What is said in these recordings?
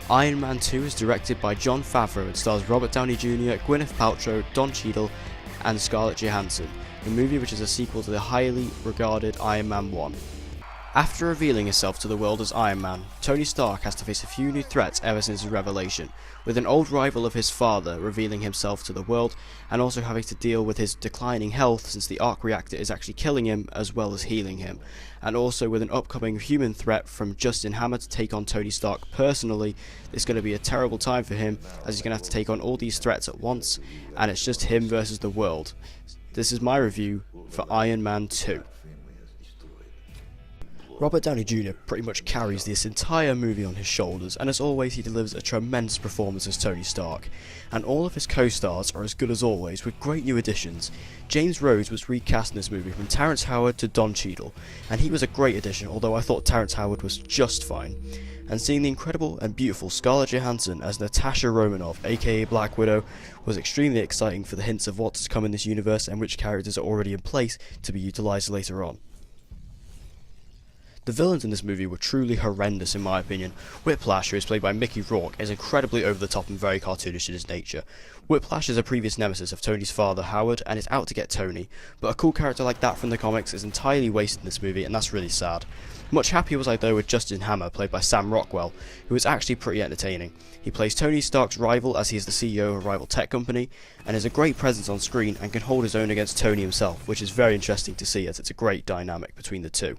Iron Man 2 is directed by Jon Favreau and stars Robert Downey Jr., Gwyneth Paltrow, Don Cheadle, and Scarlett Johansson, the movie which is a sequel to the highly regarded Iron Man 1. After revealing himself to the world as Iron Man, Tony Stark has to face a few new threats ever since his revelation, with an old rival of his father revealing himself to the world, and also having to deal with his declining health since the arc reactor is actually killing him as well as healing him, and also with an upcoming human threat from Justin Hammer to take on Tony Stark personally. It's going to be a terrible time for him as he's going to have to take on all these threats at once, and it's just him versus the world. This is my review for Iron Man 2. Robert Downey Jr. pretty much carries this entire movie on his shoulders, and as always he delivers a tremendous performance as Tony Stark, and all of his co-stars are as good as always, with great new additions. James Rhodes was recast in this movie from Terrence Howard to Don Cheadle, and he was a great addition, although I thought Terrence Howard was just fine. And seeing the incredible and beautiful Scarlett Johansson as Natasha Romanoff, aka Black Widow, was extremely exciting for the hints of what's to come in this universe and which characters are already in place to be utilised later on. The villains in this movie were truly horrendous in my opinion. Whiplash, who is played by Mickey Rourke, is incredibly over the top and very cartoonish in his nature. Whiplash is a previous nemesis of Tony's father Howard and is out to get Tony, but a cool character like that from the comics is entirely wasted in this movie, and that's really sad. Much happier was I though with Justin Hammer, played by Sam Rockwell, who is actually pretty entertaining. He plays Tony Stark's rival as he is the CEO of a rival tech company, and is a great presence on screen and can hold his own against Tony himself, which is very interesting to see as it's a great dynamic between the two.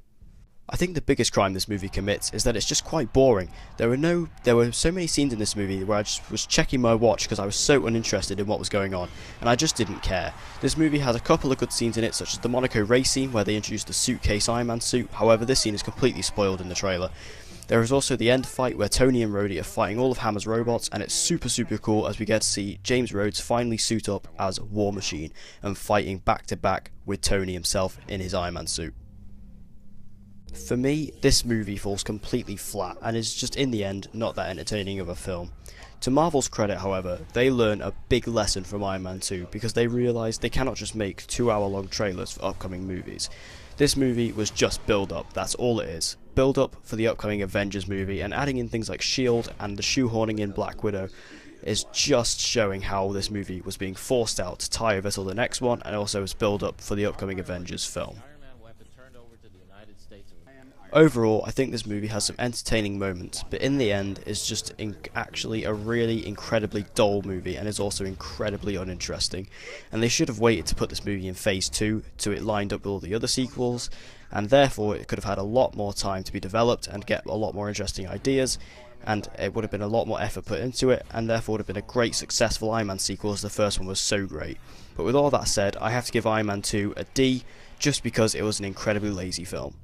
I think the biggest crime this movie commits is that it's just quite boring. There were so many scenes in this movie where I just was checking my watch because I was so uninterested in what was going on, and I just didn't care. This movie has a couple of good scenes in it, such as the Monaco race scene where they introduced the suitcase Iron Man suit. However, this scene is completely spoiled in the trailer. There is also the end fight where Tony and Rhodey are fighting all of Hammer's robots, and it's super cool as we get to see James Rhodes finally suit up as War Machine and fighting back to back with Tony himself in his Iron Man suit. For me, this movie falls completely flat and is just in the end not that entertaining of a film. To Marvel's credit, however, they learn a big lesson from Iron Man 2 because they realise they cannot just make 2-hour-long trailers for upcoming movies. This movie was just build up, that's all it is. Build up for the upcoming Avengers movie, and adding in things like S.H.I.E.L.D. and the shoehorning in Black Widow is just showing how this movie was being forced out to tie over till the next one, and also as build up for the upcoming Avengers film. Overall, I think this movie has some entertaining moments, but in the end is just actually a really incredibly dull movie and is also incredibly uninteresting, and they should have waited to put this movie in phase 2 to it lined up with all the other sequels, and therefore it could have had a lot more time to be developed and get a lot more interesting ideas, and it would have been a lot more effort put into it, and therefore would have been a great successful Iron Man sequel as the first one was so great. But with all that said, I have to give Iron Man 2 a D just because it was an incredibly lazy film.